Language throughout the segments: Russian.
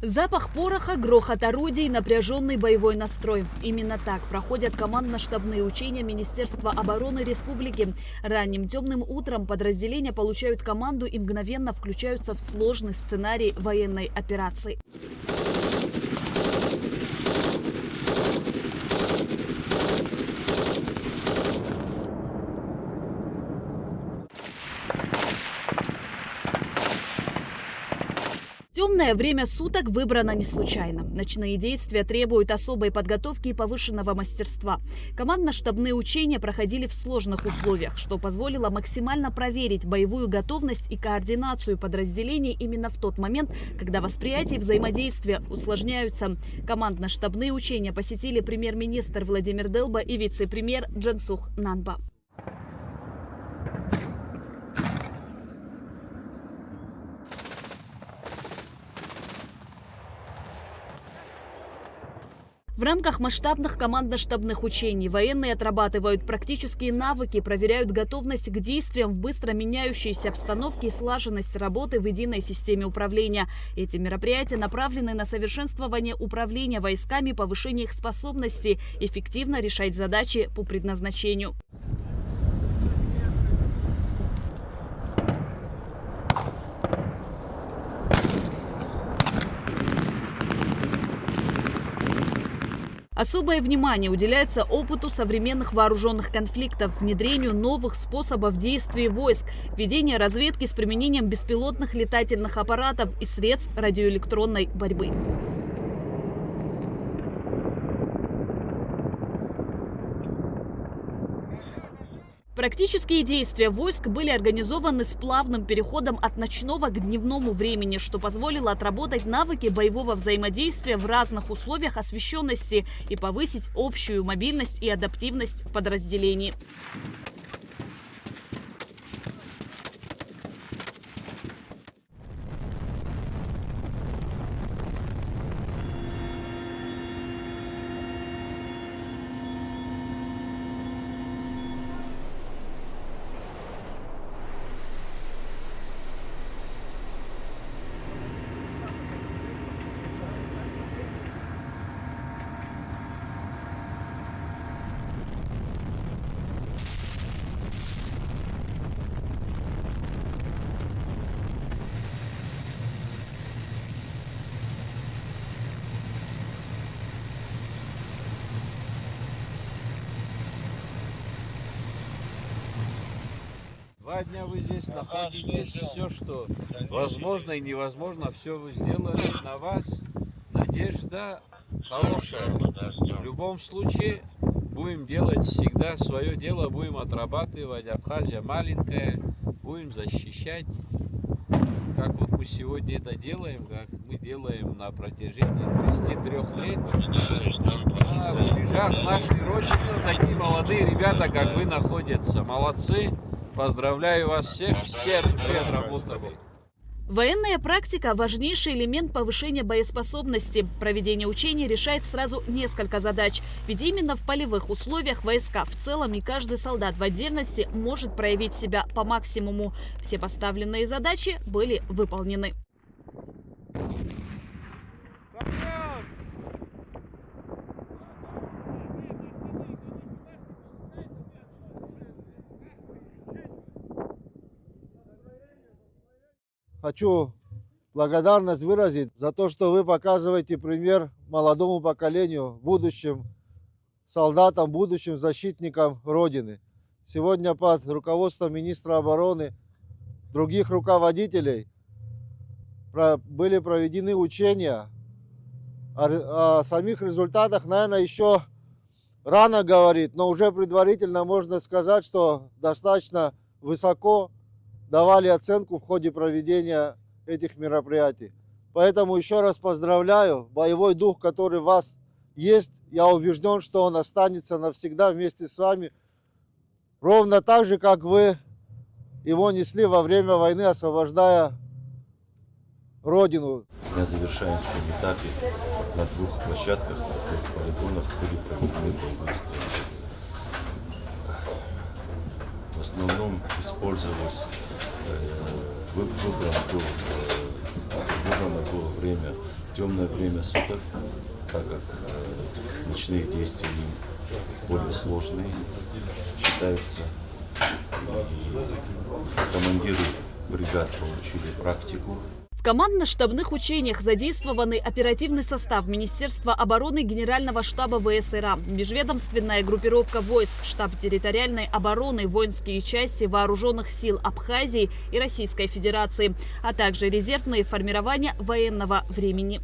Запах пороха, грохот орудий, напряженный боевой настрой. Именно так проходят командно-штабные учения Министерства обороны Республики. Ранним темным утром подразделения получают команду и мгновенно включаются в сложный сценарий военной операции. Темное время суток выбрано не случайно. Ночные действия требуют особой подготовки и повышенного мастерства. Командно-штабные учения проходили в сложных условиях, что позволило максимально проверить боевую готовность и координацию подразделений именно в тот момент, когда восприятие и взаимодействие усложняются. Командно-штабные учения посетили премьер-министр Владимир Делба и вице-премьер Джансух Нанба. В рамках масштабных командно-штабных учений военные отрабатывают практические навыки, проверяют готовность к действиям в быстро меняющейся обстановке и слаженность работы в единой системе управления. Эти мероприятия направлены на совершенствование управления войсками, повышение их способности эффективно решать задачи по предназначению. Особое внимание уделяется опыту современных вооруженных конфликтов, внедрению новых способов действий войск, ведению разведки с применением беспилотных летательных аппаратов и средств радиоэлектронной борьбы. Практические действия войск были организованы с плавным переходом от ночного к дневному времени, что позволило отработать навыки боевого взаимодействия в разных условиях освещенности и повысить общую мобильность и адаптивность подразделений. Два дня вы здесь находитесь, все, что возможно и невозможно, все вы сделали. На вас надежда хорошая. В любом случае будем делать всегда свое дело, будем отрабатывать. Абхазия маленькая, будем защищать, как вот мы сегодня это делаем, как мы делаем на протяжении 33 лет. На рубежах нашей Родины такие молодые ребята, как вы, находятся. Молодцы. Поздравляю вас всех, все отработали. Военная практика – важнейший элемент повышения боеспособности. Проведение учений решает сразу несколько задач. Ведь именно в полевых условиях войска в целом и каждый солдат в отдельности может проявить себя по максимуму. Все поставленные задачи были выполнены. Хочу благодарность выразить за то, что вы показываете пример молодому поколению, будущим солдатам, будущим защитникам Родины. Сегодня под руководством министра обороны, других руководителей были проведены учения. О самих результатах, наверное, еще рано говорить, но уже предварительно можно сказать, что достаточно высоко давали оценку в ходе проведения этих мероприятий. Поэтому еще раз поздравляю. Боевой дух, который у вас есть, я убежден, что он останется навсегда вместе с вами. Ровно так же, как вы его несли во время войны, освобождая Родину. На завершающем этапе на двух площадках, на двух полигонах были проведены боевые действия. В основном использовалось выбрано было время темное время суток, так как ночные действия более сложные считаются. И командиры бригад получили практику. В командно-штабных учениях задействованы оперативный состав Министерства обороны Генерального штаба ВСРА, межведомственная группировка войск, штаб территориальной обороны, воинские части вооруженных сил Абхазии и Российской Федерации, а также резервные формирования военного времени.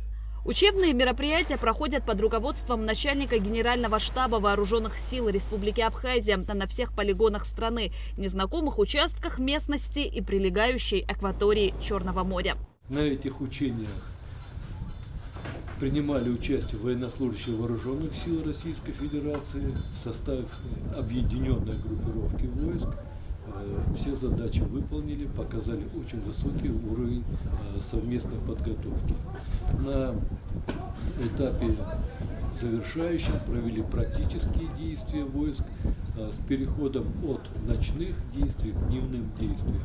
Учебные мероприятия проходят под руководством начальника Генерального штаба вооруженных сил Республики Абхазия на всех полигонах страны, незнакомых участках местности и прилегающей акватории Черного моря. На этих учениях принимали участие военнослужащие вооруженных сил Российской Федерации в составе объединенной группировки войск. Все задачи выполнили, показали очень высокий уровень совместной подготовки. На этапе завершающем провели практические действия войск с переходом от ночных действий к дневным действиям.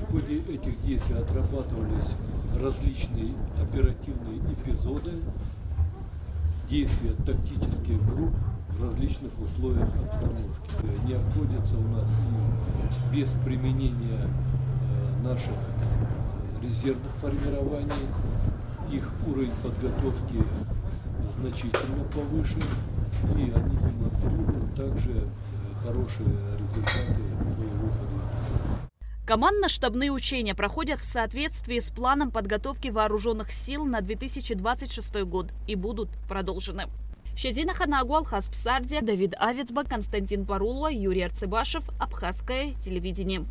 В ходе этих действий отрабатывались различные оперативные эпизоды, действия тактических групп в различных условиях обстановки. Не обходится у нас и без применения наших резервных формирований. Их уровень подготовки значительно повышен, и они демонстрируют также хорошие результаты боевых действий. Командно-штабные учения проходят в соответствии с планом подготовки вооруженных сил на 2026 год и будут продолжены. Щезина Ханагу, Алхаз Псардия, Давид Авицба, Константин Парулова, Юрий Арцебашев, Абхазское телевидение.